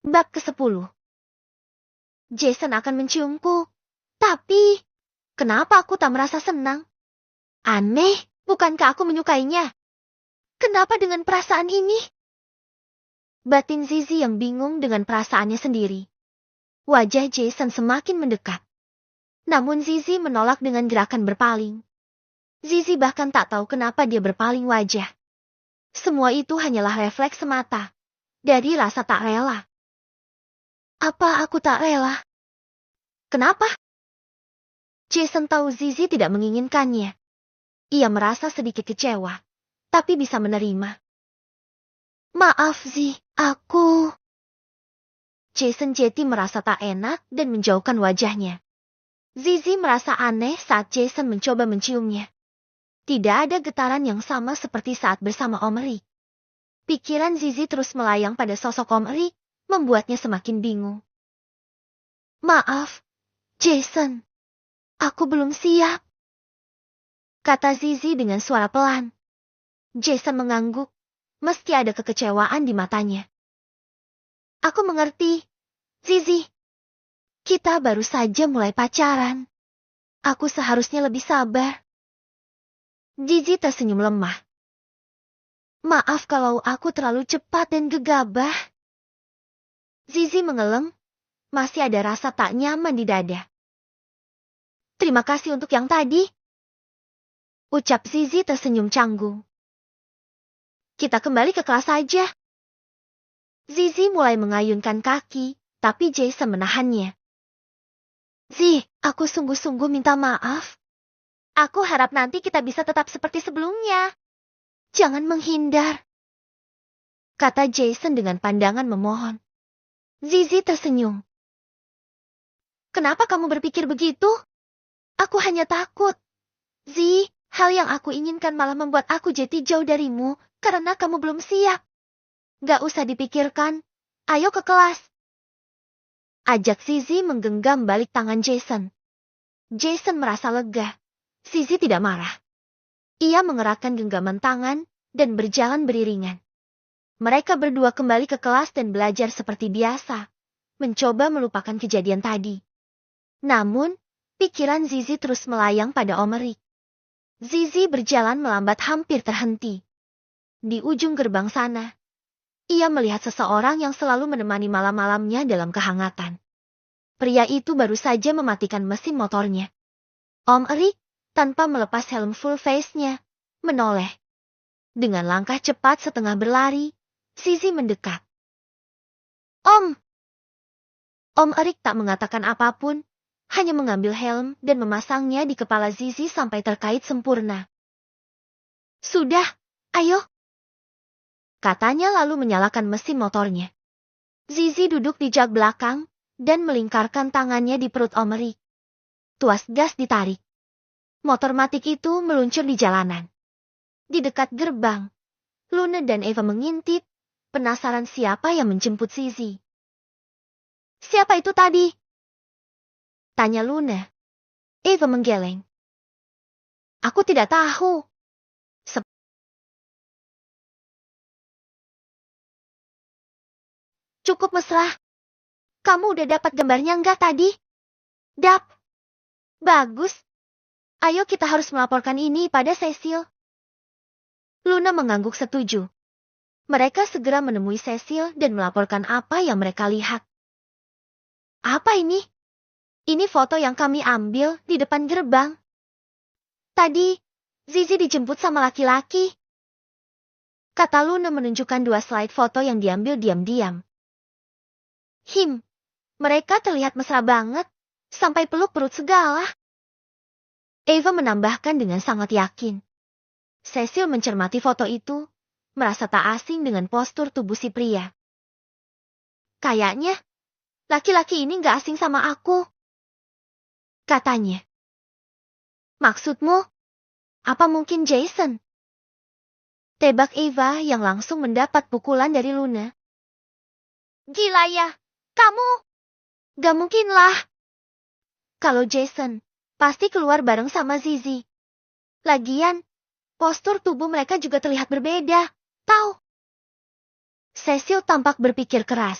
Bab ke-10. Jason akan menciumku. Tapi, kenapa aku tak merasa senang? Aneh, bukankah aku menyukainya? Kenapa dengan perasaan ini? Batin Zizi yang bingung dengan perasaannya sendiri. Wajah Jason semakin mendekat. Namun Zizi menolak dengan gerakan berpaling. Zizi bahkan tak tahu kenapa dia berpaling wajah. Semua itu hanyalah refleks semata. Dari rasa tak rela. Apa aku tak rela? Kenapa? Jason tahu Zizi tidak menginginkannya. Ia merasa sedikit kecewa, tapi bisa menerima. Maaf Zi, aku... Jason Jetty merasa tak enak dan menjauhkan wajahnya. Zizi merasa aneh saat Jason mencoba menciumnya. Tidak ada getaran yang sama seperti saat bersama Om Rick. Pikiran Zizi terus melayang pada sosok Om Rick, membuatnya semakin bingung. Maaf, Jason. Aku belum siap, kata Zizi dengan suara pelan. Jason mengangguk, meski ada kekecewaan di matanya. Aku mengerti, Zizi. Kita baru saja mulai pacaran. Aku seharusnya lebih sabar. Zizi tersenyum lemah. Maaf kalau aku terlalu cepat dan gegabah. Zizi mengeleng, masih ada rasa tak nyaman di dada. Terima kasih untuk yang tadi, ucap Zizi tersenyum canggung. Kita kembali ke kelas saja. Zizi mulai mengayunkan kaki, tapi Jason menahannya. Zi, aku sungguh-sungguh minta maaf. Aku harap nanti kita bisa tetap seperti sebelumnya. Jangan menghindar, kata Jason dengan pandangan memohon. Zizi tersenyum. Kenapa kamu berpikir begitu? Aku hanya takut. Zi, hal yang aku inginkan malah membuat aku jadi jauh darimu, karena kamu belum siap. Gak usah dipikirkan, ayo ke kelas. Ajak Zizi menggenggam balik tangan Jason. Jason merasa lega. Zizi tidak marah. Ia mengerahkan genggaman tangan dan berjalan beriringan. Mereka berdua kembali ke kelas dan belajar seperti biasa, mencoba melupakan kejadian tadi. Namun, pikiran Zizi terus melayang pada Om Rick. Zizi berjalan melambat hampir terhenti. Di ujung gerbang sana, ia melihat seseorang yang selalu menemani malam-malamnya dalam kehangatan. Pria itu baru saja mematikan mesin motornya. Om Rick, tanpa melepas helm full face-nya, menoleh. Dengan langkah cepat setengah berlari, Zizi mendekat. Om! Om Rick tak mengatakan apapun, hanya mengambil helm dan memasangnya di kepala Zizi sampai terkait sempurna. Sudah, ayo, katanya lalu menyalakan mesin motornya. Zizi duduk di jak belakang dan melingkarkan tangannya di perut Om Rick. Tuas gas ditarik. Motor matic itu meluncur di jalanan. Di dekat gerbang, Luna dan Eva mengintip, penasaran siapa yang menjemput Zizi. Siapa itu tadi? Tanya Luna. Eva menggeleng. Aku tidak tahu. Cukup mesra. Kamu udah dapat gambarnya enggak tadi? Dap. Bagus. Ayo kita harus melaporkan ini pada Cecil. Luna mengangguk setuju. Mereka segera menemui Cecil dan melaporkan apa yang mereka lihat. Apa ini? Ini foto yang kami ambil di depan gerbang. Tadi, Zizi dijemput sama laki-laki. Kata Luna menunjukkan 2 slide foto yang diambil diam-diam. Mereka terlihat mesra banget, sampai peluk perut segala. Eva menambahkan dengan sangat yakin. Cecil mencermati foto itu, merasa tak asing dengan postur tubuh si pria. Kayaknya, laki-laki ini gak asing sama aku, katanya. Maksudmu, apa mungkin Jason? Tebak Eva yang langsung mendapat pukulan dari Luna. Gila ya, kamu? Gak mungkin lah. Kalau Jason, pasti keluar bareng sama Zizi. Lagian, postur tubuh mereka juga terlihat berbeda, tahu? Cecil tampak berpikir keras.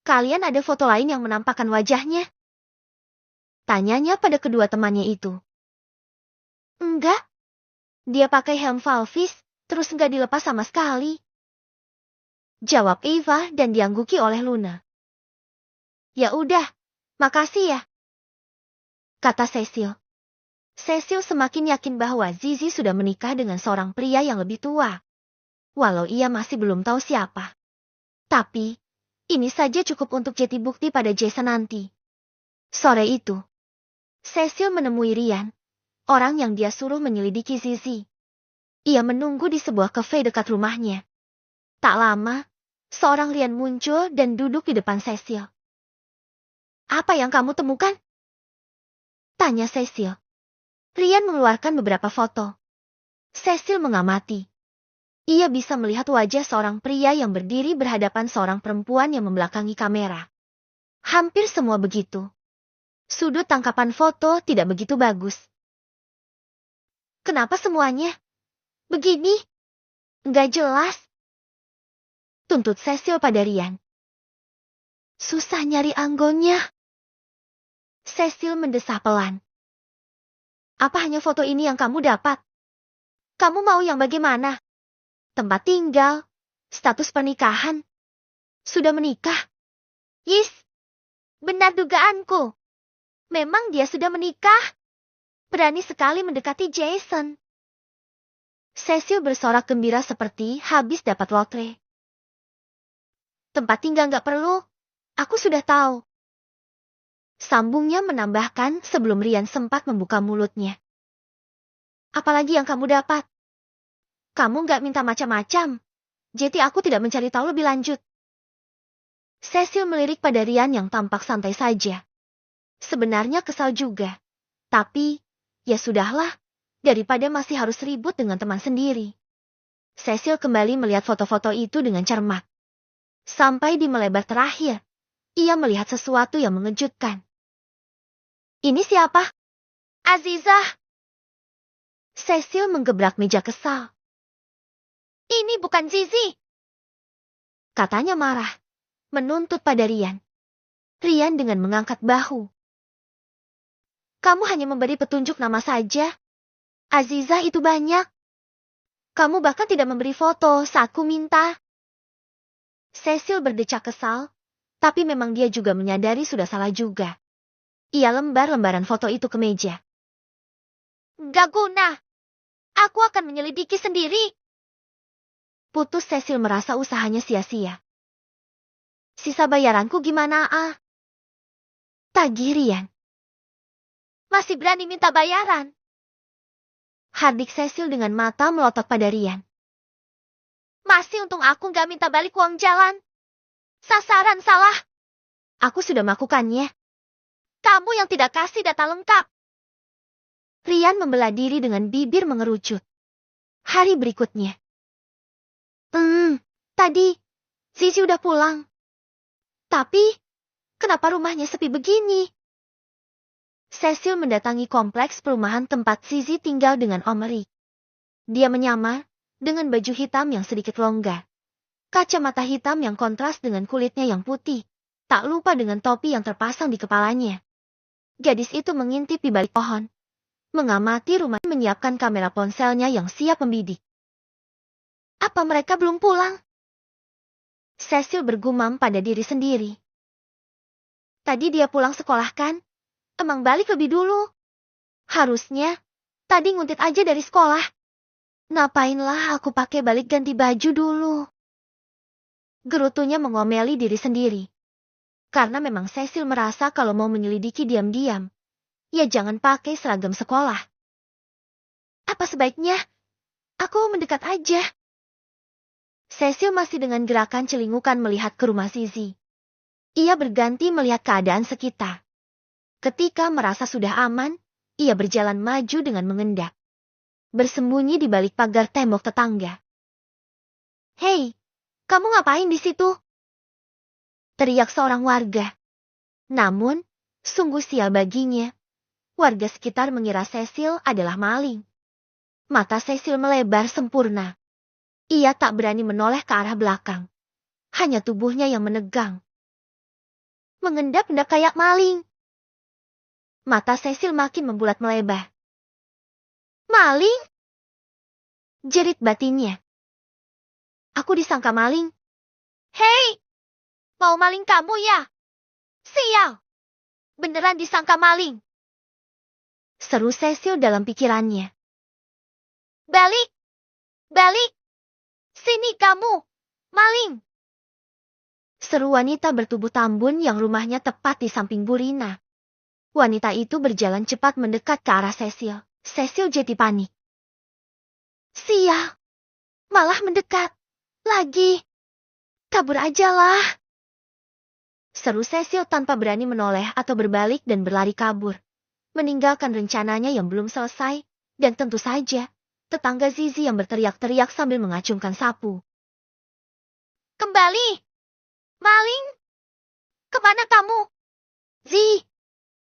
Kalian ada foto lain yang menampakkan wajahnya? Tanyanya pada kedua temannya itu. Enggak. Dia pakai helm Valvis, terus enggak dilepas sama sekali. Jawab Eva dan diangguki oleh Luna. Ya udah, makasih ya, kata Cecil. Cecil semakin yakin bahwa Zizi sudah menikah dengan seorang pria yang lebih tua. Walau ia masih belum tahu siapa. Tapi, ini saja cukup untuk jadi bukti pada Jason nanti. Sore itu, Cecil menemui Ryan, orang yang dia suruh menyelidiki Zizi. Ia menunggu di sebuah kafe dekat rumahnya. Tak lama, seorang Ryan muncul dan duduk di depan Cecil. Apa yang kamu temukan? Tanya Cecil. Ryan mengeluarkan beberapa foto. Cecil mengamati. Ia bisa melihat wajah seorang pria yang berdiri berhadapan seorang perempuan yang membelakangi kamera. Hampir semua begitu. Sudut tangkapan foto tidak begitu bagus. Kenapa semuanya begini? Nggak jelas. Tuntut Cecil pada Ryan. Susah nyari anggolnya. Cecil mendesah pelan. Apa hanya foto ini yang kamu dapat? Kamu mau yang bagaimana? Tempat tinggal, status pernikahan. Sudah menikah? Yes, benar dugaanku. Memang dia sudah menikah. Berani sekali mendekati Jason. Cecil bersorak gembira seperti habis dapat lotre. Tempat tinggal nggak perlu, aku sudah tahu. Sambungnya menambahkan sebelum Ryan sempat membuka mulutnya. Apalagi yang kamu dapat? Kamu nggak minta macam-macam, jadi aku tidak mencari tahu lebih lanjut. Cecil melirik pada Ryan yang tampak santai saja. Sebenarnya kesal juga, tapi ya sudahlah, daripada masih harus ribut dengan teman sendiri. Cecil kembali melihat foto-foto itu dengan cermat. Sampai di melebar terakhir, ia melihat sesuatu yang mengejutkan. Ini siapa? Azizah. Cecil menggebrak meja kesal. Ini bukan Zizi. Katanya marah, menuntut pada Ryan. Ryan dengan mengangkat bahu. Kamu hanya memberi petunjuk nama saja. Azizah itu banyak. Kamu bahkan tidak memberi foto saat ku minta. Cecil berdecak kesal, tapi memang dia juga menyadari sudah salah juga. Ia lembar-lembaran foto itu ke meja. Gak guna. Aku akan menyelidiki sendiri. Putus Cecil merasa usahanya sia-sia. Sisa bayaranku gimana, ah? Tagih Ryan. Masih berani minta bayaran? Hardik Cecil dengan mata melotot pada Ryan. Masih untung aku gak minta balik uang jalan. Sasaran salah. Aku sudah melakukannya. Kamu yang tidak kasih data lengkap. Ryan membela diri dengan bibir mengerucut. Hari berikutnya. Tadi, Zizi udah pulang. Tapi, kenapa rumahnya sepi begini? Cecil mendatangi kompleks perumahan tempat Zizi tinggal dengan Om Rick. Dia menyamar dengan baju hitam yang sedikit longgar. Kacamata hitam yang kontras dengan kulitnya yang putih. Tak lupa dengan topi yang terpasang di kepalanya. Gadis itu mengintip di balik pohon. Mengamati rumah, menyiapkan kamera ponselnya yang siap membidik. Apa mereka belum pulang? Cecil bergumam pada diri sendiri. Tadi dia pulang sekolah kan? Emang balik lebih dulu. Harusnya, tadi nguntit aja dari sekolah. Ngapainlah aku pakai balik ganti baju dulu? Gerutunya mengomeli diri sendiri. Karena memang Cecil merasa kalau mau menyelidiki diam-diam, ya jangan pakai seragam sekolah. Apa sebaiknya aku mendekat aja? Cecil masih dengan gerakan celingukan melihat ke rumah Zizi. Ia berganti melihat keadaan sekitar. Ketika merasa sudah aman, ia berjalan maju dengan mengendak. Bersembunyi di balik pagar tembok tetangga. Hei, kamu ngapain di situ? Teriak seorang warga. Namun, sungguh sial baginya. Warga sekitar mengira Cecil adalah maling. Mata Cecil melebar sempurna. Ia tak berani menoleh ke arah belakang. Hanya tubuhnya yang menegang. mengendap-endap kayak maling. Mata Cecil makin membulat melebar. Maling? Jerit batinnya. Aku disangka maling. Hei! Mau maling kamu ya? Sial! Beneran disangka maling. Seru Cecil dalam pikirannya. Balik! Balik! Sini kamu! Maling! Seru wanita bertubuh tambun yang rumahnya tepat di samping Bu Rina. Wanita itu berjalan cepat mendekat ke arah Cecil. Cecil jadi panik. Sial! Malah mendekat. Lagi. Kabur ajalah. Seru Cecil tanpa berani menoleh atau berbalik dan berlari kabur. Meninggalkan rencananya yang belum selesai. Dan tentu saja, tetangga Zizi yang berteriak-teriak sambil mengacungkan sapu. Kembali! Maling! Kemana kamu?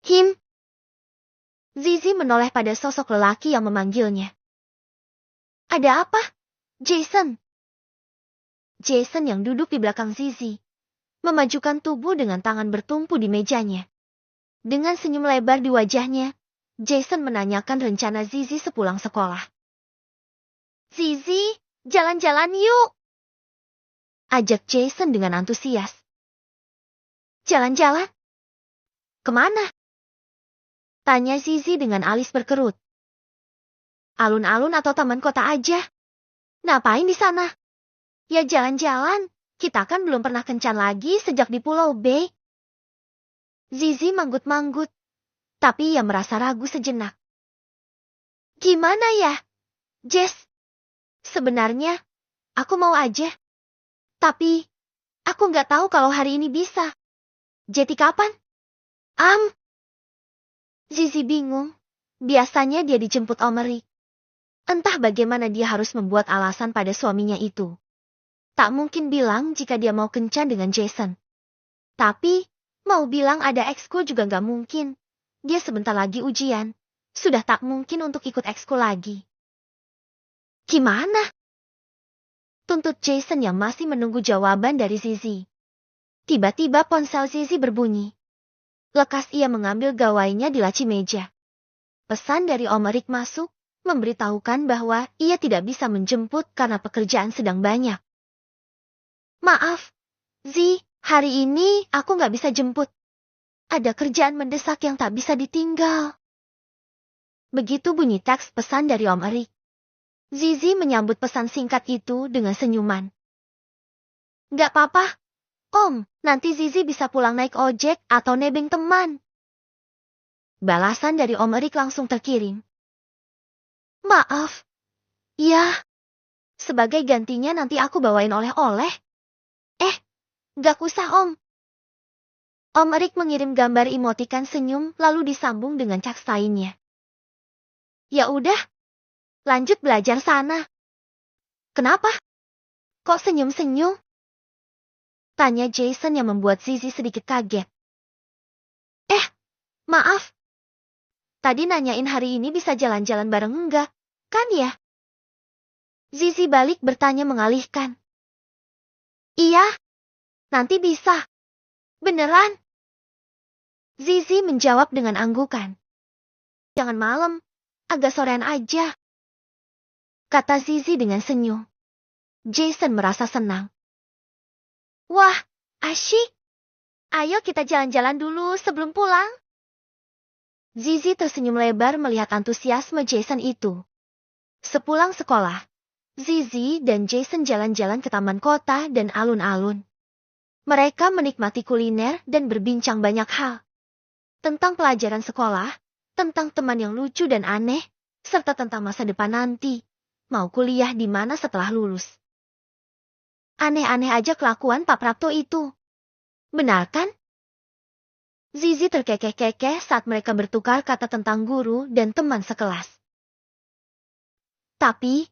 Him. Zizi menoleh pada sosok lelaki yang memanggilnya. Ada apa? Jason. Jason yang duduk di belakang Zizi, memajukan tubuh dengan tangan bertumpu di mejanya. Dengan senyum lebar di wajahnya, Jason menanyakan rencana Zizi sepulang sekolah. Zizi, jalan-jalan yuk! Ajak Jason dengan antusias. Jalan-jalan? Kemana? Tanya Zizi dengan alis berkerut. Alun-alun atau taman kota aja? Ngapain di sana? Ya jalan-jalan, kita kan belum pernah kencan lagi sejak di Pulau B. Zizi manggut-manggut, tapi ia merasa ragu sejenak. Gimana ya, Jess? Sebenarnya, aku mau aja. Tapi, aku nggak tahu kalau hari ini bisa. Jadi kapan? Zizi bingung. Biasanya dia dijemput Om Rick. Entah bagaimana dia harus membuat alasan pada suaminya itu. Tak mungkin bilang jika dia mau kencan dengan Jason. Tapi, mau bilang ada ekskul juga nggak mungkin. Dia sebentar lagi ujian. Sudah tak mungkin untuk ikut ekskul lagi. Gimana? Tuntut Jason yang masih menunggu jawaban dari Zizi. Tiba-tiba ponsel Zizi berbunyi. Lekas ia mengambil gawainya di laci meja. Pesan dari Om Rick masuk, memberitahukan bahwa ia tidak bisa menjemput karena pekerjaan sedang banyak. Maaf, Zi, hari ini aku nggak bisa jemput. Ada kerjaan mendesak yang tak bisa ditinggal. Begitu bunyi teks pesan dari Om Rick. Zizi menyambut pesan singkat itu dengan senyuman. Nggak apa-apa, Om, nanti Zizi bisa pulang naik ojek atau nebeng teman. Balasan dari Om Rick langsung terkirim. Maaf. Ya. Sebagai gantinya nanti aku bawain oleh-oleh. Nggak usah Om. Om Rick mengirim gambar emotikan senyum lalu disambung dengan chat lainnya. Ya udah. Lanjut belajar sana. Kenapa? Kok senyum-senyum? Tanya Jason yang membuat Zizi sedikit kaget. Maaf. Tadi nanyain hari ini bisa jalan-jalan bareng enggak, kan ya? Zizi balik bertanya mengalihkan. Iya, nanti bisa. Beneran? Zizi menjawab dengan anggukan. Jangan malam, agak sorean aja. Kata Zizi dengan senyum. Jason merasa senang. Wah, asyik. Ayo kita jalan-jalan dulu sebelum pulang. Zizi tersenyum lebar melihat antusiasme Jason itu. Sepulang sekolah, Zizi dan Jason jalan-jalan ke taman kota dan alun-alun. Mereka menikmati kuliner dan berbincang banyak hal. Tentang pelajaran sekolah, tentang teman yang lucu dan aneh, serta tentang masa depan nanti. Mau kuliah di mana setelah lulus. Aneh-aneh aja kelakuan Pak Prapto itu. Benar kan? Zizi terkekeh-kekeh saat mereka bertukar kata tentang guru dan teman sekelas. Tapi,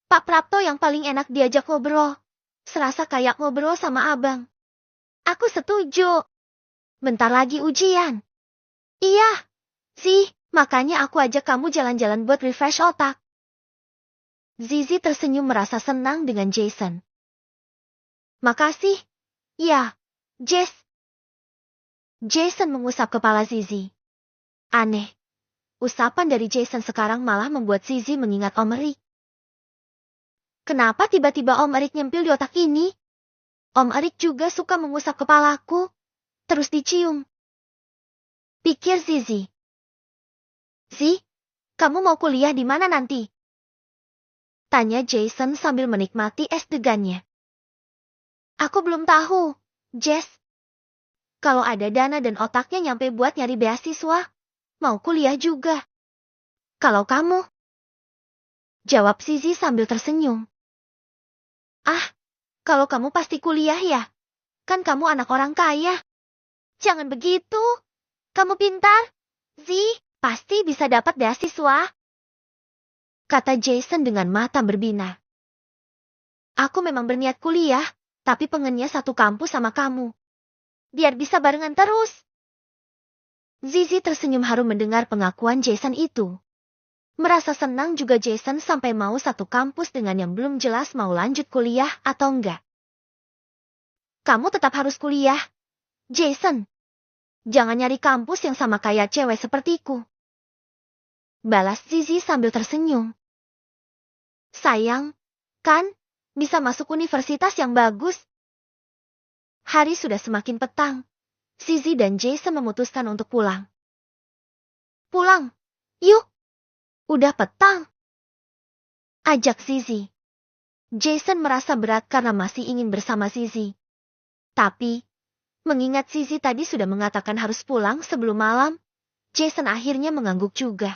Pak Prapto yang paling enak diajak ngobrol. Serasa kayak ngobrol sama abang. Aku setuju. Bentar lagi ujian. Iya, sih, makanya aku ajak kamu jalan-jalan buat refresh otak. Zizi tersenyum merasa senang dengan Jason. Makasih. Ya, Jess. Jason mengusap kepala Zizi. Aneh. Usapan dari Jason sekarang malah membuat Zizi mengingat Om Erik. Kenapa tiba-tiba Om Erik nyempil di otak ini? Om Erik juga suka mengusap kepalaku, terus dicium. Pikir Zizi. Zi, kamu mau kuliah di mana nanti? Tanya Jason sambil menikmati es degannya. Aku belum tahu, Jess. Kalau ada dana dan otaknya nyampe buat nyari beasiswa, mau kuliah juga. Kalau kamu? Jawab Zizi sambil tersenyum. Ah, kalau kamu pasti kuliah ya? Kan kamu anak orang kaya. Jangan begitu. Kamu pintar. Zi, pasti bisa dapat beasiswa. Kata Jason dengan mata berbinar. Aku memang berniat kuliah, tapi pengennya satu kampus sama kamu. Biar bisa barengan terus. Zizi tersenyum harum mendengar pengakuan Jason itu. Merasa senang juga Jason sampai mau satu kampus dengan yang belum jelas mau lanjut kuliah atau enggak. Kamu tetap harus kuliah, Jason. Jangan nyari kampus yang sama kayak cewek sepertiku. Balas Zizi sambil tersenyum. Sayang, kan? Bisa masuk universitas yang bagus. Hari sudah semakin petang. Zizi dan Jason memutuskan untuk pulang. Pulang, yuk. Udah petang. Ajak Zizi. Jason merasa berat karena masih ingin bersama Zizi. Tapi, mengingat Zizi tadi sudah mengatakan harus pulang sebelum malam, Jason akhirnya mengangguk juga.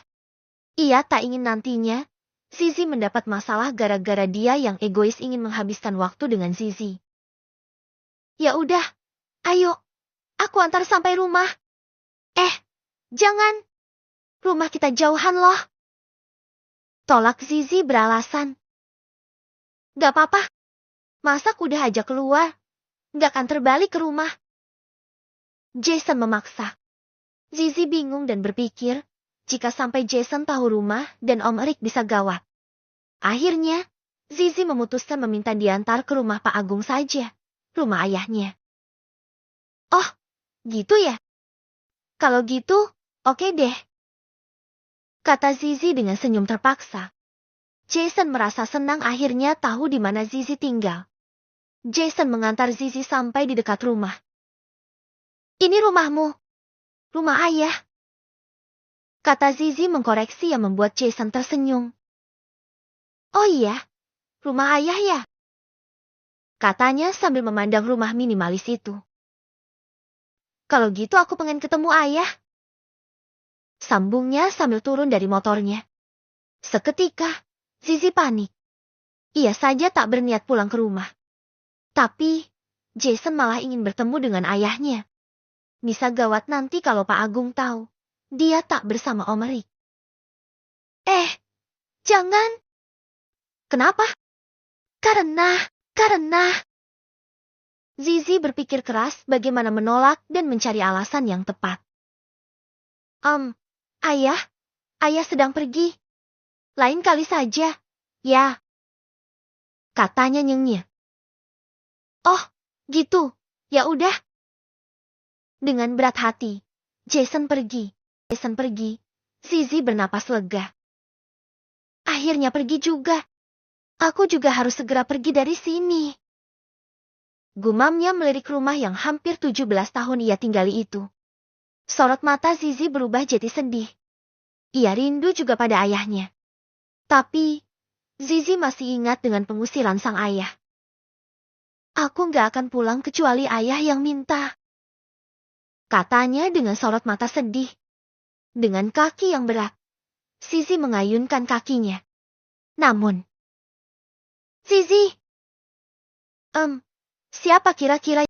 Ia tak ingin nantinya, Zizi mendapat masalah gara-gara dia yang egois ingin menghabiskan waktu dengan Zizi. Ya udah, ayo, aku antar sampai rumah. Jangan. Rumah kita jauhan loh. Tolak Zizi beralasan. Gak apa-apa. Masa aku udah ajak keluar, gak akan terbalik ke rumah. Jason memaksa. Zizi bingung dan berpikir, jika sampai Jason tahu rumah dan Om Erik bisa gawat. Akhirnya, Zizi memutuskan meminta diantar ke rumah Pak Agung saja, rumah ayahnya. Oh, gitu ya? Kalau gitu, oke deh. Kata Zizi dengan senyum terpaksa. Jason merasa senang akhirnya tahu di mana Zizi tinggal. Jason mengantar Zizi sampai di dekat rumah. Ini rumahmu. Rumah ayah. Kata Zizi mengkoreksi yang membuat Jason tersenyum. Oh iya, rumah ayah ya? Katanya sambil memandang rumah minimalis itu. Kalau gitu aku pengen ketemu ayah. Sambungnya sambil turun dari motornya. Seketika, Zizi panik. Ia saja tak berniat pulang ke rumah. Tapi, Jason malah ingin bertemu dengan ayahnya. Bisa gawat nanti kalau Pak Agung tahu. Dia tak bersama Om Erik. Jangan. Kenapa? Karena. Zizi berpikir keras bagaimana menolak dan mencari alasan yang tepat. Ayah sedang pergi. Lain kali saja, ya. Katanya nyengir. Oh, gitu. Ya udah. Dengan berat hati, Jason pergi. Zizi bernapas lega. Akhirnya pergi juga. Aku juga harus segera pergi dari sini. Gumamnya melirik rumah yang hampir 17 tahun ia tinggali itu. Sorot mata Zizi berubah jadi sedih. Ia rindu juga pada ayahnya. Tapi, Zizi masih ingat dengan pengusiran sang ayah. Aku gak akan pulang kecuali ayah yang minta. Katanya dengan sorot mata sedih. Dengan kaki yang berat, Zizi mengayunkan kakinya. Namun, Zizi, siapa kira-kira